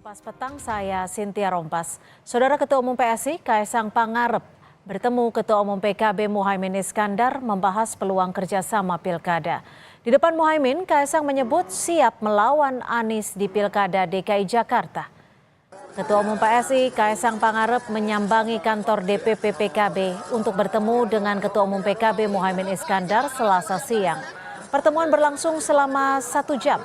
Kompas Petang, saya Cynthia Rompas. Saudara Ketua Umum PSI, Kaesang Pangarep, bertemu Ketua Umum PKB Muhaimin Iskandar membahas peluang kerjasama pilkada. Di depan Muhaimin, Kaesang menyebut siap melawan Anies di pilkada DKI Jakarta. Ketua Umum PSI, Kaesang Pangarep menyambangi kantor DPP PKB untuk bertemu dengan Ketua Umum PKB Muhaimin Iskandar Selasa siang. Pertemuan berlangsung selama 1 jam.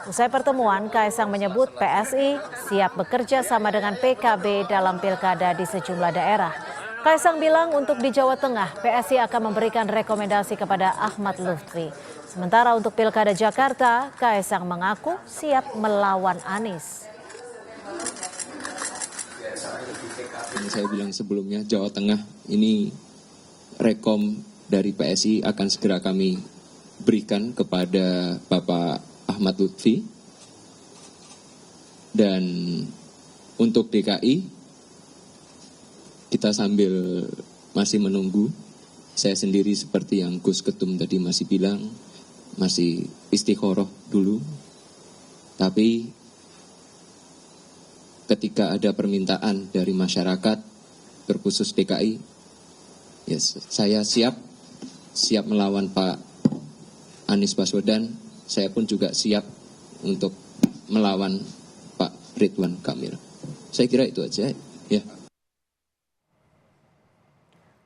Usai pertemuan, Kaesang menyebut PSI siap bekerja sama dengan PKB dalam pilkada di sejumlah daerah. Kaesang bilang untuk di Jawa Tengah, PSI akan memberikan rekomendasi kepada Ahmad Lutfi. Sementara untuk pilkada Jakarta, Kaesang mengaku siap melawan Anies. Yang saya bilang sebelumnya, Jawa Tengah ini rekom dari PSI akan segera kami berikan kepada Bapak Ahmad Lutfi. Dan untuk DKI kita sambil masih menunggu. Saya sendiri seperti yang Gus Ketum tadi masih bilang, masih istikharah dulu. Tapi ketika ada permintaan dari masyarakat terkhusus DKI, yes, saya siap melawan Pak Anies Baswedan. Saya pun juga siap untuk melawan Pak Ridwan Kamil. Saya kira itu aja, ya.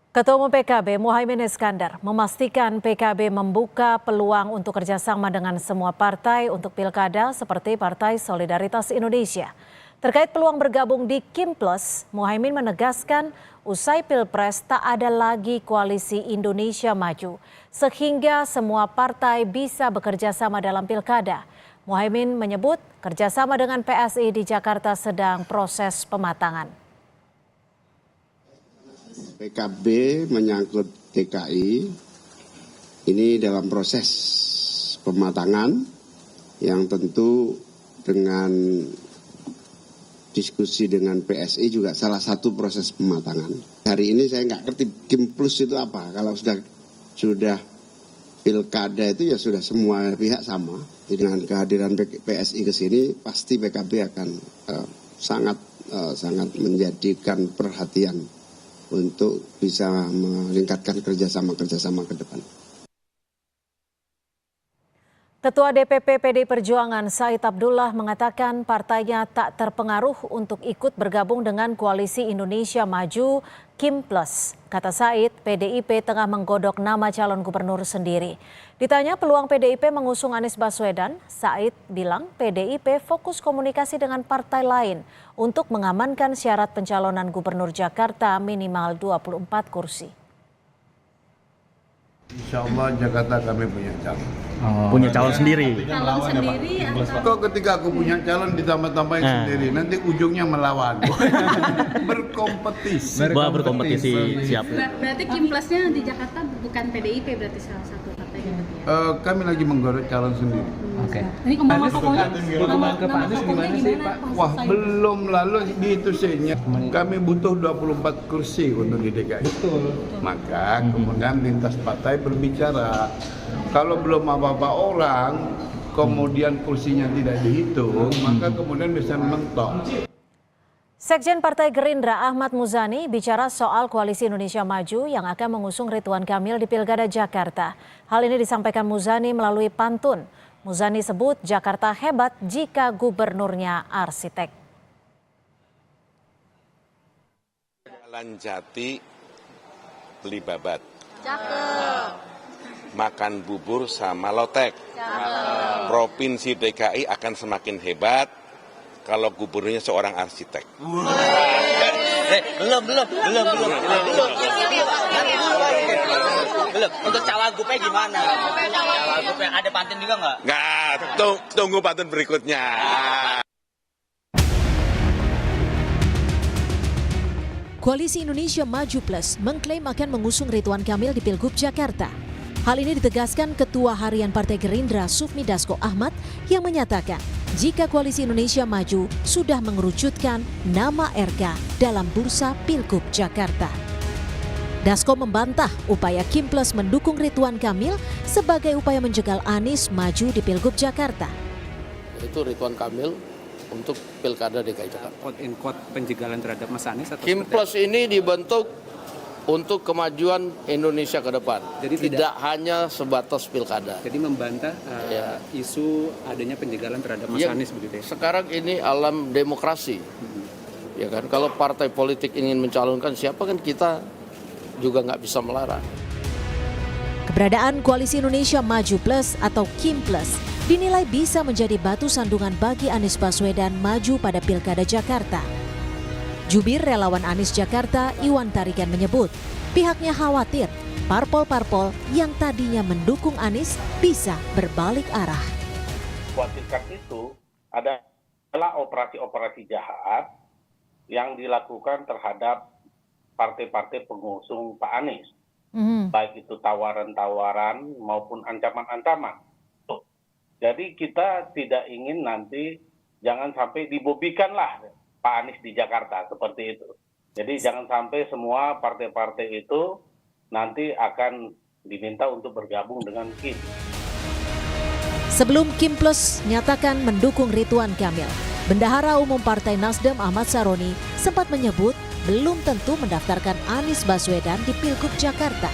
Ketua Umum PKB Muhaimin Iskandar memastikan PKB membuka peluang untuk kerjasama dengan semua partai untuk pilkada seperti Partai Solidaritas Indonesia. Terkait peluang bergabung di Kim Plus, Muhaimin menegaskan usai Pilpres tak ada lagi koalisi Indonesia Maju, sehingga semua partai bisa bekerja sama dalam pilkada. Muhaimin menyebut kerjasama dengan PSI di Jakarta sedang proses pematangan. PKB menyangkut DKI ini dalam proses pematangan yang tentu dengan diskusi dengan PSI juga salah satu proses pematangan. Hari ini saya nggak ngerti Kim Plus itu apa. Kalau sudah pilkada itu ya sudah semua pihak sama. Dengan kehadiran PSI ke sini pasti PKB akan sangat menjadikan perhatian untuk bisa meningkatkan kerjasama ke depan. Ketua DPP PDI Perjuangan Said Abdullah mengatakan partainya tak terpengaruh untuk ikut bergabung dengan koalisi Indonesia Maju Kim Plus. Kata Said, PDIP tengah menggodok nama calon gubernur sendiri. Ditanya peluang PDIP mengusung Anies Baswedan, Said bilang PDIP fokus komunikasi dengan partai lain untuk mengamankan syarat pencalonan gubernur Jakarta minimal 24 kursi. Insya Allah Jakarta kami punya calon. Punya calon sendiri. Calon sendiri Kok ketika aku punya calon ditambah-tambahin sendiri, nanti ujungnya melawan. Berkompetisi. Berkompetisi, siap. Berarti Kim Plusnya di Jakarta bukan PDIP berarti salah satu partai gitu ya? Kami lagi menggodok calon sendiri. Oke. Ini kemana tokohnya? Dukungan ke Pak Anies gimana sih, Pak? Wah, belum lalu dihitusnya. Kami butuh 24 kursi untuk di DKI. Betul. Maka kemudian lintas partai berbicara. Kalau belum apa-apa orang, kemudian kursinya tidak dihitung, maka kemudian bisa mentok. Sekjen Partai Gerindra Ahmad Muzani bicara soal Koalisi Indonesia Maju yang akan mengusung Ridwan Kamil di Pilkada Jakarta. Hal ini disampaikan Muzani melalui pantun. Muzani sebut Jakarta hebat jika gubernurnya arsitek. Jalan Jati beli babat. Cakep. Makan bubur sama lotek. Provinsi DKI akan semakin hebat kalau gubernurnya seorang arsitek. Belum. Untuk cawagupnya gimana? Cawagupnya ada pantun juga nggak? Nggak, tunggu pantun berikutnya. Koalisi Indonesia Maju Plus mengklaim akan mengusung Ridwan Kamil di Pilgub Jakarta. Hal ini ditegaskan Ketua Harian Partai Gerindra Sufmi Dasko Ahmad yang menyatakan jika Koalisi Indonesia Maju sudah mengerucutkan nama RK dalam bursa Pilgub Jakarta. Dasko membantah upaya Kim Plus mendukung Ridwan Kamil sebagai upaya menjegal Anies maju di Pilgub Jakarta. Itu Ridwan Kamil untuk Pilkada DKI Jakarta. Quote in quote penjagalan terhadap Mas Anies atau Kim Plus ini dibentuk untuk kemajuan Indonesia ke depan. Jadi tidak hanya sebatas Pilkada. Jadi membantah isu adanya penjagalan terhadap Mas Anies begitu ya. Sekarang ini alam demokrasi. Ya kan, kalau partai politik ingin mencalonkan siapa kan kita juga nggak bisa melarang. Keberadaan Koalisi Indonesia Maju Plus atau Kim Plus dinilai bisa menjadi batu sandungan bagi Anies Baswedan maju pada Pilkada Jakarta. Jubir relawan Anies Jakarta, Iwan Tarigan menyebut, pihaknya khawatir parpol-parpol yang tadinya mendukung Anies bisa berbalik arah. Khawatirkan itu adalah operasi-operasi jahat yang dilakukan terhadap partai-partai pengusung Pak Anies. Baik itu tawaran-tawaran maupun ancaman-ancaman. Jadi kita tidak ingin nanti jangan sampai dibobikanlah Pak Anies di Jakarta seperti itu. Jadi jangan sampai semua partai-partai itu nanti akan diminta untuk bergabung dengan Kim. Sebelum Kim Plus nyatakan mendukung Ridwan Kamil, Bendahara Umum Partai Nasdem Ahmad Saroni sempat menyebut belum tentu mendaftarkan Anies Baswedan di Pilgub Jakarta.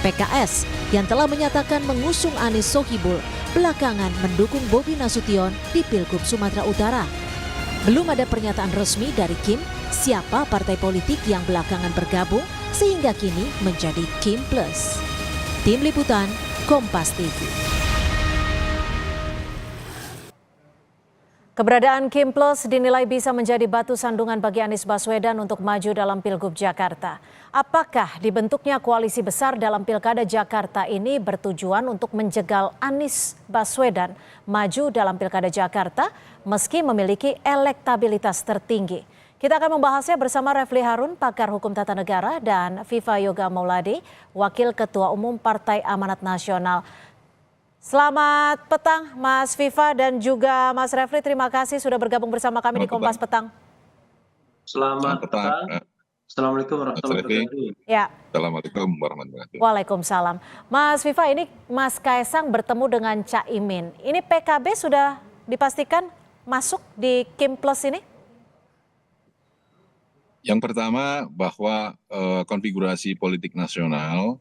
PKS yang telah menyatakan mengusung Anies Sohibul belakangan mendukung Bobi Nasution di Pilgub Sumatera Utara. Belum ada pernyataan resmi dari Kim siapa partai politik yang belakangan bergabung sehingga kini menjadi Kim Plus. Tim Liputan, Kompas TV. Keberadaan Kim Plus dinilai bisa menjadi batu sandungan bagi Anies Baswedan untuk maju dalam Pilgub Jakarta. Apakah dibentuknya koalisi besar dalam Pilkada Jakarta ini bertujuan untuk menjegal Anies Baswedan maju dalam Pilkada Jakarta meski memiliki elektabilitas tertinggi? Kita akan membahasnya bersama Refli Harun, pakar hukum tata negara, dan Viva Yoga Mauladi, Wakil Ketua Umum Partai Amanat Nasional. Selamat petang Mas Viva dan juga Mas Refli, terima kasih sudah bergabung bersama kami di Kompas Petang. Selamat petang. Assalamualaikum warahmatullahi wabarakatuh. Ya. Assalamualaikum warahmatullahi wabarakatuh. Waalaikumsalam. Mas Viva, ini Mas Kaesang bertemu dengan Caimin. Ini PKB sudah dipastikan masuk di Kim Plus ini? Yang pertama bahwa konfigurasi politik nasional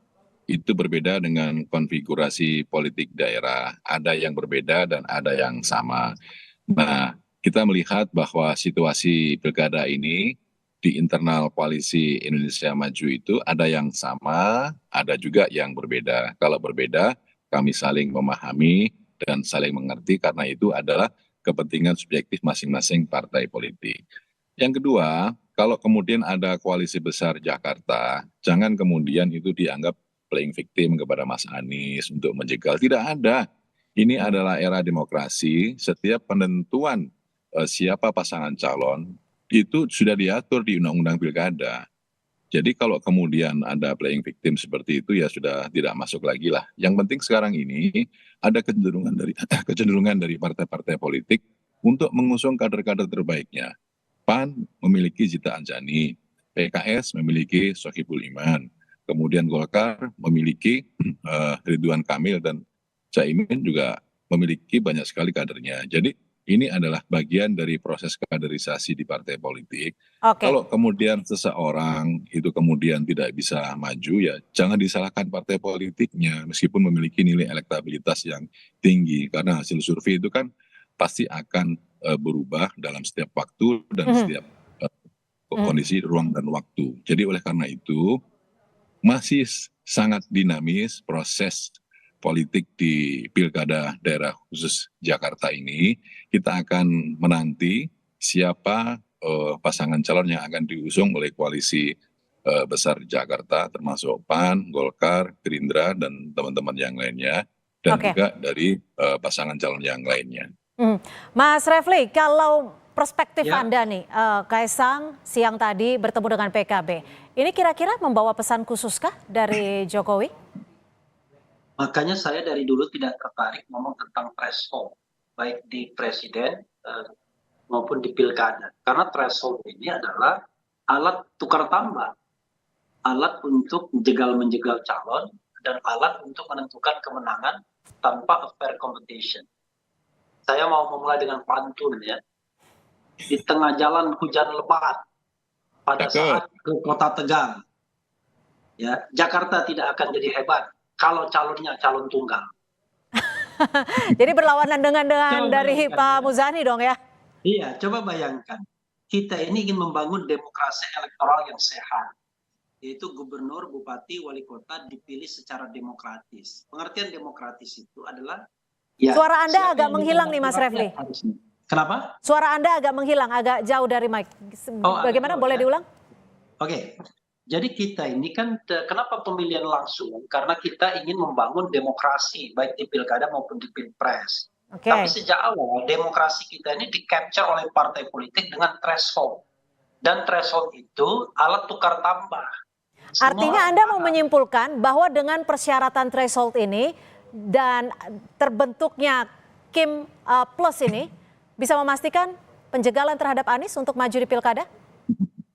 itu berbeda dengan konfigurasi politik daerah. Ada yang berbeda dan ada yang sama. Nah, kita melihat bahwa situasi pilkada ini di internal koalisi Indonesia Maju itu ada yang sama, ada juga yang berbeda. Kalau berbeda, kami saling memahami dan saling mengerti karena itu adalah kepentingan subjektif masing-masing partai politik. Yang kedua, kalau kemudian ada koalisi besar Jakarta, jangan kemudian itu dianggap playing victim kepada Mas Anies untuk menjegal. Tidak ada. Ini adalah era demokrasi. Setiap penentuan siapa pasangan calon itu sudah diatur di Undang-Undang Pilkada. Jadi kalau kemudian ada playing victim seperti itu ya sudah tidak masuk lagi lah. Yang penting sekarang ini ada kecenderungan dari partai-partai politik untuk mengusung kader-kader terbaiknya. PAN memiliki Zita Anjani, PKS memiliki Sohibul Iman, kemudian Golkar memiliki Ridwan Kamil dan Caimin juga memiliki banyak sekali kadernya. Jadi ini adalah bagian dari proses kaderisasi di partai politik. Kalau kemudian seseorang itu kemudian tidak bisa maju, ya jangan disalahkan partai politiknya meskipun memiliki nilai elektabilitas yang tinggi. Karena hasil survei itu kan pasti akan berubah dalam setiap waktu dan setiap kondisi ruang dan waktu. Jadi oleh karena itu masih sangat dinamis proses politik di pilkada daerah khusus Jakarta ini. Kita akan menanti siapa pasangan calon yang akan diusung oleh koalisi besar Jakarta, termasuk PAN, Golkar, Gerindra, dan teman-teman yang lainnya, dan juga dari pasangan calon yang lainnya. Mas Refli, kalau perspektif Anda nih, Kaesang siang tadi bertemu dengan PKB, ini kira-kira membawa pesan khususkah dari Jokowi? Makanya saya dari dulu tidak tertarik ngomong tentang threshold, baik di presiden maupun di pilkada. Karena threshold ini adalah alat tukar tambah, alat untuk menjegal calon, dan alat untuk menentukan kemenangan tanpa a fair competition. Saya mau memulai dengan pantun ya. di tengah jalan hujan lebat pada saat ke Kota Tegal. Ya, Jakarta tidak akan jadi hebat kalau calonnya calon tunggal. Jadi berlawanan dengan dari bayangkan, Pak ya. Muzani dong ya? Iya, coba bayangkan. Kita ini ingin membangun demokrasi elektoral yang sehat. Yaitu gubernur, bupati, wali kota dipilih secara demokratis. Pengertian demokratis itu adalah ya, Suara Anda siapa agak yang menghilang nih Mas dikehendaki Refli. rakyat harusnya. Kenapa? Suara Anda agak menghilang, agak jauh dari mic. Bagaimana, agak boleh jauh, ya. diulang? Oke. Jadi kita ini kan kenapa pemilihan langsung? Karena kita ingin membangun demokrasi baik di pilkada maupun di pilpres. Oke. Tapi sejak awal demokrasi kita ini di-capture oleh partai politik dengan threshold. Dan threshold itu alat tukar tambah. Artinya Anda mau menyimpulkan bahwa dengan persyaratan threshold ini dan terbentuknya Kim Plus ini bisa memastikan penjagalan terhadap Anies untuk maju di pilkada?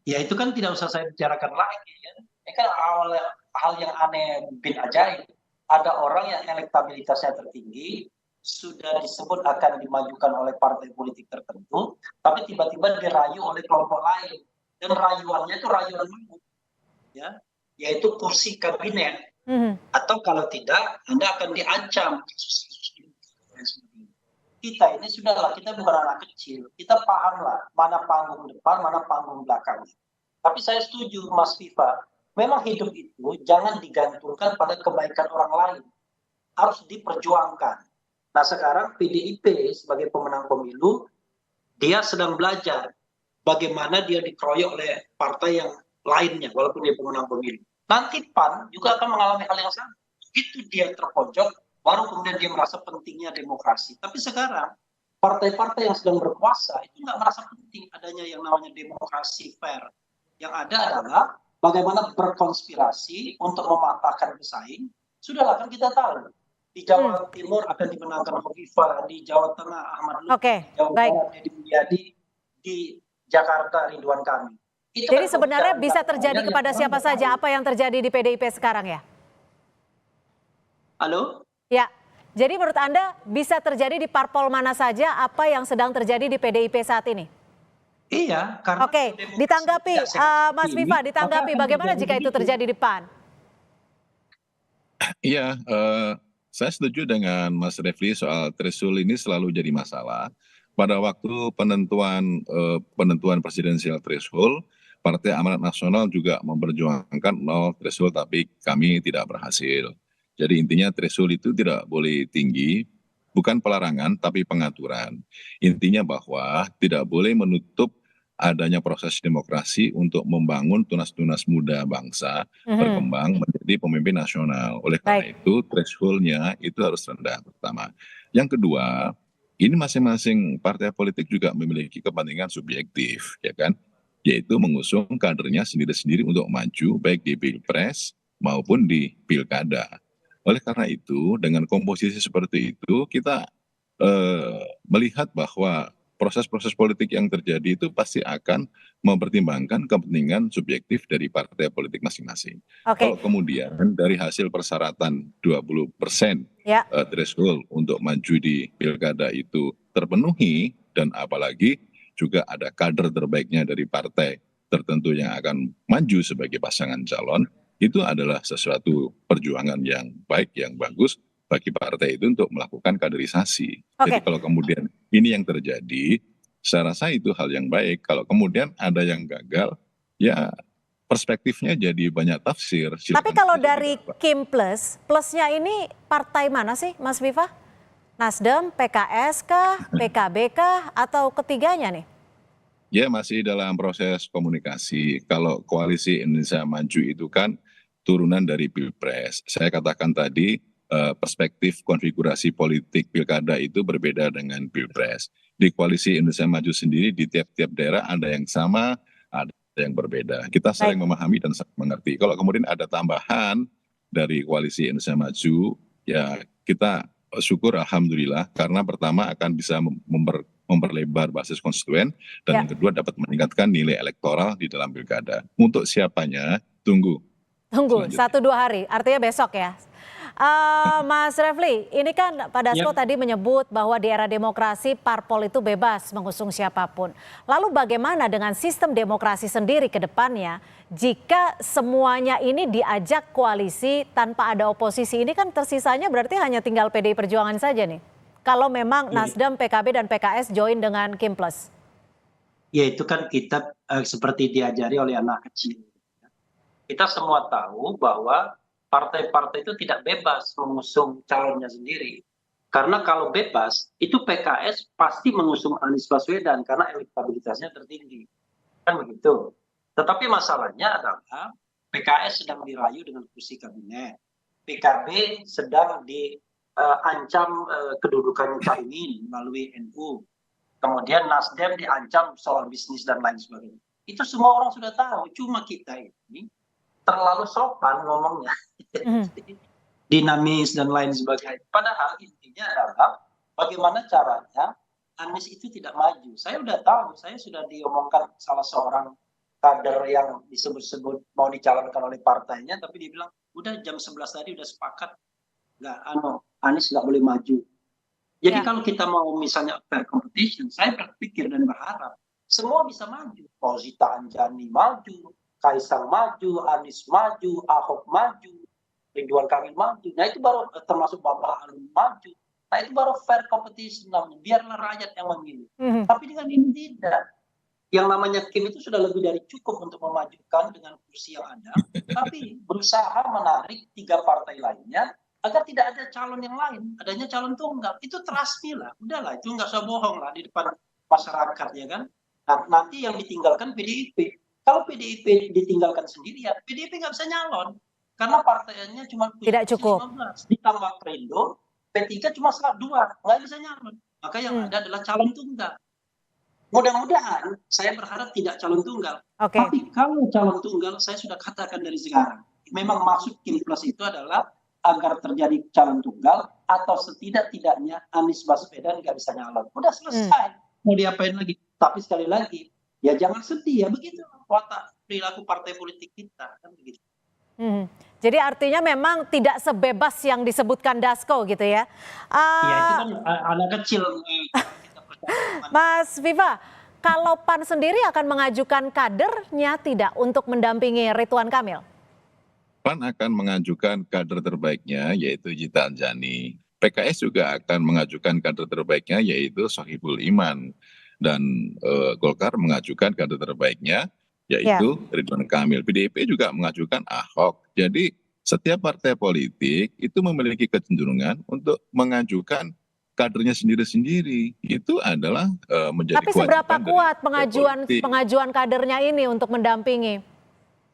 Ya itu kan tidak usah saya bicarakan lagi. Ya. Ini kan hal yang aneh bin ajaib. Ada orang yang elektabilitasnya tertinggi, sudah disebut akan dimajukan oleh partai politik tertentu, tapi tiba-tiba dirayu oleh kelompok lain. Dan rayuannya itu rayuan umum. Ya, yaitu kursi kabinet. Atau kalau tidak, Anda akan diancam. Kita ini sudahlah, kita bukan anak kecil. Kita pahamlah mana panggung depan, mana panggung belakang. Tapi saya setuju Mas Viva, memang hidup itu jangan digantungkan pada kebaikan orang lain. Harus diperjuangkan. Nah sekarang PDIP sebagai pemenang pemilu, dia sedang belajar bagaimana dia dikeroyok oleh partai yang lainnya, walaupun dia pemenang pemilu. Nanti PAN juga akan mengalami hal yang sama. Itu dia terpojok, baru kemudian dia merasa pentingnya demokrasi. Tapi sekarang partai-partai yang sedang berkuasa itu nggak merasa penting adanya yang namanya demokrasi fair. Yang ada adalah bagaimana berkonspirasi untuk mematahkan pesaing. Sudahlah kan kita tahu di Jawa Timur akan dimenangkan Hovifah, di Jawa Tengah Ahmad Lutfi, Jawa Barat Deddy Mulyadi, di Jakarta Ridwan Kamil. Itu Jadi kan sebenarnya pembicaraan bisa terjadi yang kepada orang siapa nggak saja tahu. apa yang terjadi di PDIP sekarang ya? Halo? Ya, jadi menurut Anda bisa terjadi di parpol mana saja apa yang sedang terjadi di PDIP saat ini? Iya, karena Oke, demokrasi ditanggapi tidak sehat Mas ini, Viva, ditanggapi maka akan bagaimana terjadi jika itu begitu. terjadi di PAN? Iya, saya setuju dengan Mas Refli soal threshold ini selalu jadi masalah. Pada waktu penentuan presidensial threshold, Partai Amanat Nasional juga memperjuangkan threshold, tapi kami tidak berhasil. Jadi intinya threshold itu tidak boleh tinggi, bukan pelarangan tapi pengaturan. Intinya bahwa tidak boleh menutup adanya proses demokrasi untuk membangun tunas-tunas muda bangsa berkembang menjadi pemimpin nasional. Oleh karena itu threshold-nya itu harus rendah pertama. Yang kedua, ini masing-masing partai politik juga memiliki kepentingan subjektif, ya kan? Yaitu mengusung kadernya sendiri-sendiri untuk maju baik di pilpres maupun di pilkada. Oleh karena itu, dengan komposisi seperti itu, kita melihat bahwa proses-proses politik yang terjadi itu pasti akan mempertimbangkan kepentingan subjektif dari partai politik masing-masing. Kalau kemudian dari hasil persyaratan 20% threshold untuk maju di pilkada itu terpenuhi, dan apalagi juga ada kader terbaiknya dari partai tertentu yang akan maju sebagai pasangan calon, itu adalah sesuatu perjuangan yang baik, yang bagus bagi partai itu untuk melakukan kaderisasi. Jadi kalau kemudian ini yang terjadi, saya rasa itu hal yang baik. Kalau kemudian ada yang gagal, ya perspektifnya jadi banyak tafsir. Tapi kalau dari Kim Plus, plusnya ini partai mana sih Mas Viva? Nasdem, PKS kah, PKB kah, atau ketiganya nih? Ya masih dalam proses komunikasi. Kalau Koalisi Indonesia Maju itu kan turunan dari Pilpres. Saya katakan tadi, perspektif konfigurasi politik pilkada itu berbeda dengan Pilpres. Di Koalisi Indonesia Maju sendiri di tiap-tiap daerah ada yang sama, ada yang berbeda. Kita saling memahami dan saling mengerti. Kalau kemudian ada tambahan dari Koalisi Indonesia Maju, ya kita syukur alhamdulillah, karena pertama akan bisa memperlebar basis konstituen, dan yang kedua dapat meningkatkan nilai elektoral di dalam pilkada. Untuk siapanya, tunggu 1-2 hari, artinya besok ya. Mas Refli, ini kan Pak Dasko tadi menyebut bahwa di era demokrasi parpol itu bebas mengusung siapapun. Lalu bagaimana dengan sistem demokrasi sendiri ke depannya jika semuanya ini diajak koalisi tanpa ada oposisi? Ini kan tersisanya berarti hanya tinggal PDI Perjuangan saja nih. Kalau memang Nasdem, PKB dan PKS join dengan Kim Plus. Ya itu kan kita seperti diajari oleh anak kecil. Kita semua tahu bahwa partai-partai itu tidak bebas mengusung calonnya sendiri. Karena kalau bebas, itu PKS pasti mengusung Anies Baswedan karena elektabilitasnya tertinggi. Kan begitu. Tetapi masalahnya adalah PKS sedang dirayu dengan kursi kabinet. PKB sedang diancam kedudukan Caimin melalui NU. Kemudian Nasdem diancam soal bisnis dan lain sebagainya. Itu semua orang sudah tahu. Cuma kita ini terlalu sopan ngomongnya, dinamis dan lain sebagainya. Padahal intinya adalah bagaimana caranya Anies itu tidak maju. Saya udah tahu, saya sudah diomongkan salah seorang kader yang disebut-sebut mau dicalonkan oleh partainya, tapi dia bilang udah jam 11 tadi udah sepakat, Anies nggak boleh maju. Jadi kalau kita mau misalnya fair competition, saya berpikir dan berharap semua bisa maju. Fauzita Anjani maju, Kaisang maju, Anies maju, Ahok maju, Ridwan Kamil maju. Nah itu baru termasuk Bapak Alun maju. Nah itu baru fair competition namanya. Biarlah rakyat yang memilih. Tapi dengan ini tidak. Yang namanya Kim itu sudah lebih dari cukup untuk memajukan dengan kursi yang ada. Tapi berusaha menarik 3 partai lainnya agar tidak ada calon yang lain. Adanya calon tunggal. Itu terasmi lah. Udahlah itu nggak usah bohong lah di depan masyarakat ya kan. Nah, nanti yang ditinggalkan PDIP. Kalau PDIP ditinggalkan sendirian, PDIP nggak bisa nyalon. Karena partainya cuma tidak cukup. 15. Ditambah Perindo, P3 cuma 2, nggak bisa nyalon. Maka yang ada adalah calon tunggal. Mudah-mudahan, saya berharap tidak calon tunggal. Tapi kalau calon tunggal, saya sudah katakan dari sekarang. Memang maksud Kim Plus itu adalah agar terjadi calon tunggal, atau setidak-tidaknya Anies Baswedan nggak bisa nyalon. Udah selesai. Mau diapain lagi? Tapi sekali lagi, ya jangan sedih ya begitu watak perilaku partai politik kita kan begitu. Jadi artinya memang tidak sebebas yang disebutkan Dasko gitu ya? Ya itu kan anak kecil. Mas Viva, kalau PAN sendiri akan mengajukan kadernya tidak untuk mendampingi Ridwan Kamil? PAN akan mengajukan kader terbaiknya yaitu Zita Anjani. PKS juga akan mengajukan kader terbaiknya yaitu Sohibul Iman. Dan Golkar mengajukan kader terbaiknya yaitu Ridwan Kamil. PDIP juga mengajukan Ahok. Jadi setiap partai politik itu memiliki kecenderungan untuk mengajukan kadernya sendiri-sendiri. Itu adalah menjadi Tapi seberapa kuat pengajuan kadernya ini untuk mendampingi?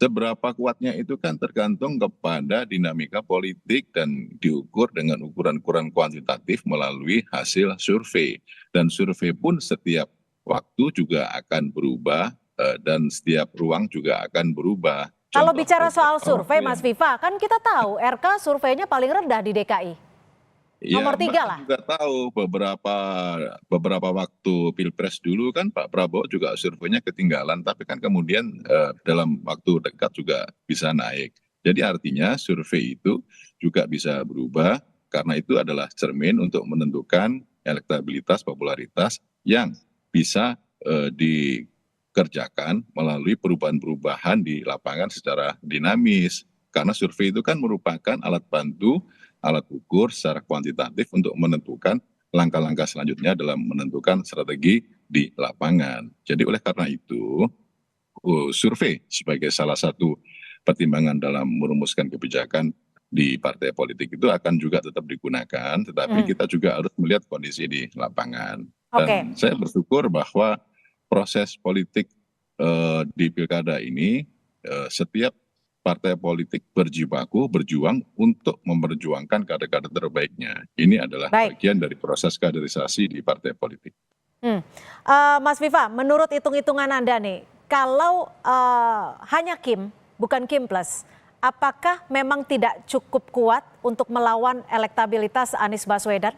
Seberapa kuatnya itu kan tergantung kepada dinamika politik dan diukur dengan ukuran-ukuran kuantitatif melalui hasil survei. Dan survei pun setiap waktu juga akan berubah dan setiap ruang juga akan berubah. Kalau bicara soal survei Mas Viva, kan kita tahu RK surveinya paling rendah di DKI. Nomor 3 lah. Juga tahu beberapa waktu Pilpres dulu kan Pak Prabowo juga surveinya ketinggalan, tapi kan kemudian dalam waktu dekat juga bisa naik. Jadi artinya survei itu juga bisa berubah karena itu adalah cermin untuk menentukan elektabilitas, popularitas yang bisa dikerjakan melalui perubahan-perubahan di lapangan secara dinamis. Karena survei itu kan merupakan alat bantu, alat ukur secara kuantitatif untuk menentukan langkah-langkah selanjutnya dalam menentukan strategi di lapangan. Jadi oleh karena itu, survei sebagai salah satu pertimbangan dalam merumuskan kebijakan di partai politik itu akan juga tetap digunakan, tetapi kita juga harus melihat kondisi di lapangan. Dan saya bersyukur bahwa proses politik di pilkada ini setiap partai politik berjibaku berjuang untuk memperjuangkan kader-kader terbaiknya. Ini adalah bagian dari proses kaderisasi di partai politik. Mas Viva, menurut hitung-hitungan Anda nih, kalau hanya Kim, bukan Kim Plus, apakah memang tidak cukup kuat untuk melawan elektabilitas Anies Baswedan?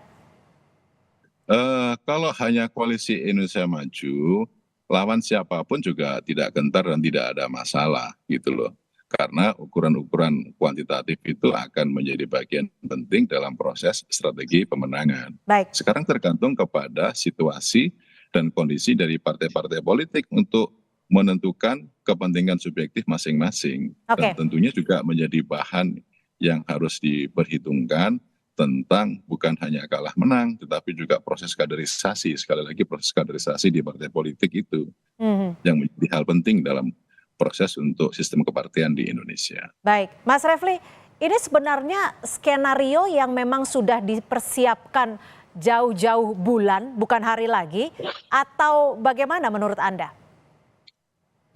Kalau hanya koalisi Indonesia Maju, lawan siapapun juga tidak gentar dan tidak ada masalah gitu loh. karena ukuran-ukuran kuantitatif itu akan menjadi bagian penting dalam proses strategi pemenangan. Baik. Sekarang tergantung kepada situasi dan kondisi dari partai-partai politik untuk menentukan kepentingan subjektif masing-masing. Oke. Dan tentunya juga menjadi bahan yang harus diperhitungkan tentang bukan hanya kalah menang, tetapi juga proses kaderisasi. Sekali lagi proses kaderisasi di partai politik itu yang menjadi hal penting dalam proses untuk sistem kepartian di Indonesia. Baik, Mas Refli, ini sebenarnya skenario yang memang sudah dipersiapkan jauh-jauh bulan, bukan hari lagi, atau bagaimana menurut Anda?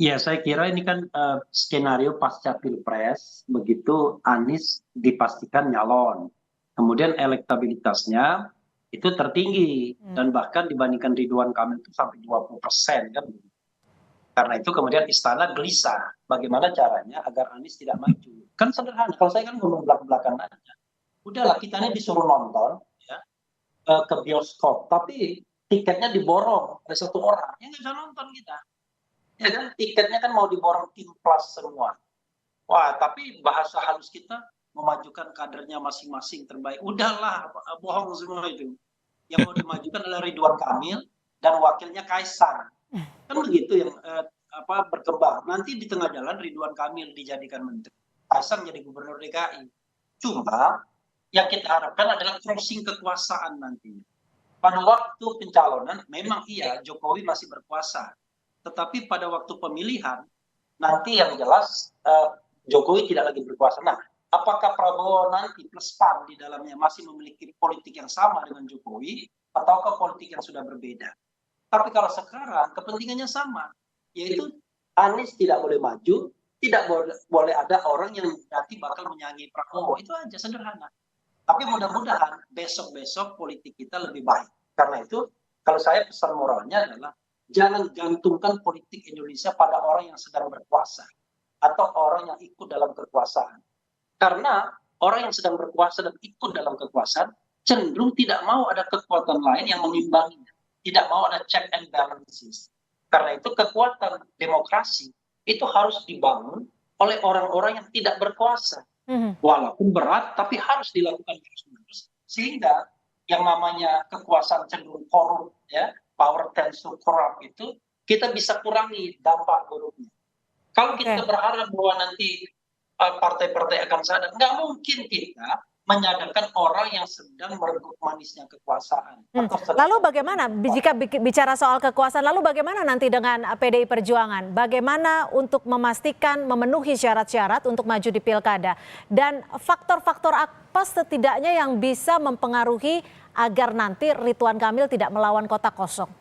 Ya, saya kira ini kan skenario pasca Pilpres, begitu Anies dipastikan nyalon. Kemudian elektabilitasnya itu tertinggi, dan bahkan dibandingkan Ridwan Kamil itu sampai 20% kan. Karena itu kemudian istana gelisah bagaimana caranya agar Anies tidak maju. Kan sederhana, kalau saya kan ngomong belak-belakan aja. Udahlah, kita ini disuruh nonton ya, ke bioskop, tapi tiketnya diborong oleh satu orang, ya nggak bisa nonton kita. Ya kan, tiketnya kan mau diborong tim plus semua. Wah, tapi bahasa halus kita memajukan kadernya masing-masing terbaik. Udahlah, bohong semua itu. Yang mau dimajukan adalah Ridwan Kamil dan wakilnya Kaisang. Kan begitu yang berkembang. Nanti di tengah jalan Ridwan Kamil dijadikan menteri, Kaisang jadi gubernur DKI. Cuma yang kita harapkan adalah crossing kekuasaan nanti. Pada waktu pencalonan memang iya Jokowi masih berkuasa, tetapi pada waktu pemilihan nanti yang jelas Jokowi tidak lagi berkuasa. Nah, apakah Prabowo nanti plus PAN di dalamnya masih memiliki politik yang sama dengan Jokowi, ataukah politik yang sudah berbeda? Tapi kalau sekarang kepentingannya sama, yaitu Anies tidak boleh maju, tidak boleh ada orang yang nanti bakal menyaingi Prabowo. Itu aja, sederhana. Tapi mudah-mudahan besok-besok politik kita lebih baik. Karena itu kalau saya pesan moralnya adalah jangan gantungkan politik Indonesia pada orang yang sedang berkuasa atau orang yang ikut dalam kekuasaan. Karena orang yang sedang berkuasa dan ikut dalam kekuasaan cenderung tidak mau ada kekuatan lain yang mengimbanginya. Tidak mau ada check and balances. Karena itu kekuatan demokrasi itu harus dibangun oleh orang-orang yang tidak berkuasa. Walaupun berat, tapi harus dilakukan terus-menerus. Sehingga yang namanya kekuasaan cenderung korup, ya, power tends to corrupt itu, kita bisa kurangi dampak buruknya. Kalau kita berharap bahwa nanti partai-partai akan sadar, nggak mungkin kita menyadarkan orang yang sedang merebut manisnya kekuasaan. Lalu bagaimana jika bicara soal kekuasaan, lalu bagaimana nanti dengan PDI Perjuangan? Bagaimana untuk memastikan memenuhi syarat-syarat untuk maju di pilkada? Dan faktor-faktor apa setidaknya yang bisa mempengaruhi agar nanti Ridwan Kamil tidak melawan kota kosong?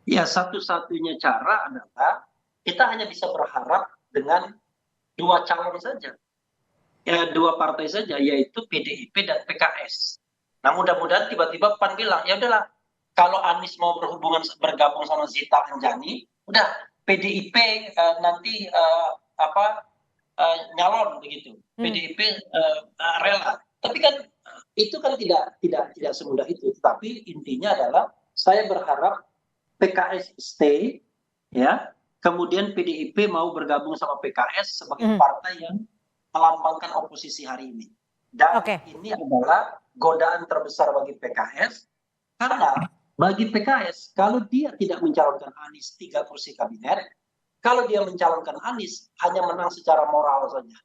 Ya, satu-satunya cara adalah kita hanya bisa berharap dengan dua calon saja. Ya, dua partai saja, yaitu PDIP dan PKS. Nah, mudah-mudahan tiba-tiba PAN bilang, ya udahlah, kalau Anies mau bergabung sama Zita Anjani, udah PDIP nanti nyalon begitu. PDIP rela. Tapi kan itu kan tidak semudah itu. Tapi intinya adalah saya berharap PKS stay, ya. Kemudian PDIP mau bergabung sama PKS sebagai partai yang melambangkan oposisi hari ini. Dan ini adalah godaan terbesar bagi PKS, karena bagi PKS, kalau dia tidak mencalonkan Anies 3 kursi kabinet, kalau dia mencalonkan Anies hanya menang secara moral saja.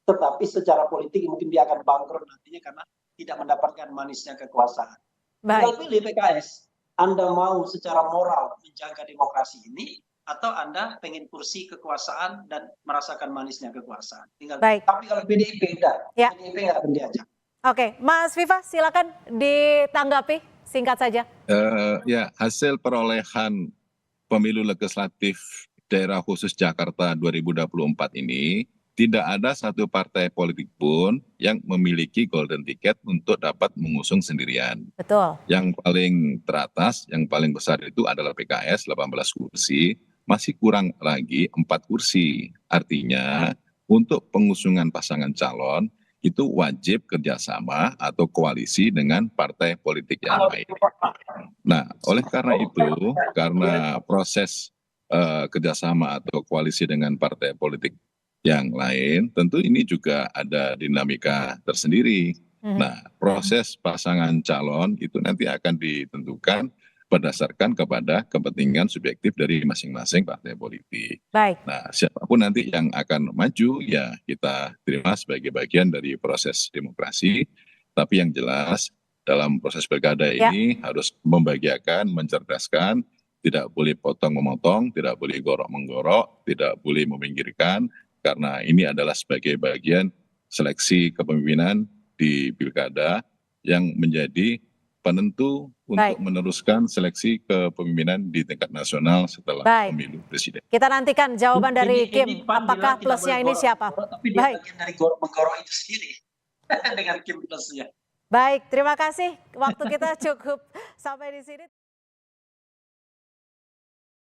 Tetapi secara politik mungkin dia akan bangkrut nantinya karena tidak mendapatkan manisnya kekuasaan. Tinggal pilih PKS, Anda mau secara moral menjaga demokrasi ini, atau Anda pengen kursi kekuasaan dan merasakan manisnya kekuasaan. Tapi kalau PDIP enggak, PDIP nggak akan diajak. Oke, Mas Viva silakan ditanggapi singkat saja. Ya, hasil perolehan pemilu legislatif daerah khusus Jakarta 2024 ini tidak ada satu partai politik pun yang memiliki golden ticket untuk dapat mengusung sendirian. Betul. Yang paling teratas, yang paling besar itu adalah PKS 18 kursi. Masih kurang lagi 4 kursi. Artinya untuk pengusungan pasangan calon itu wajib kerjasama atau koalisi dengan partai politik yang lain. Nah, oleh karena itu, karena proses kerjasama atau koalisi dengan partai politik yang lain, tentu ini juga ada dinamika tersendiri. Nah, proses pasangan calon itu nanti akan ditentukan berdasarkan kepada kepentingan subjektif dari masing-masing partai politik. Baik. Nah, siapapun nanti yang akan maju, ya kita terima sebagai bagian dari proses demokrasi. Tapi yang jelas, dalam proses pilkada ini harus membahagiakan, mencerdaskan, tidak boleh potong-memotong, tidak boleh gorok-menggorok, tidak boleh meminggirkan, karena ini adalah sebagai bagian seleksi kepemimpinan di pilkada yang menjadi penentu untuk meneruskan seleksi kepemimpinan di tingkat nasional setelah pemilu presiden. Kita nantikan jawaban dari Kim, apakah plusnya ini siapa? Tapi dia bagian dari gorok-menggorok itu sendiri dengan Kim plusnya. Baik, terima kasih. Waktu kita cukup sampai di sini.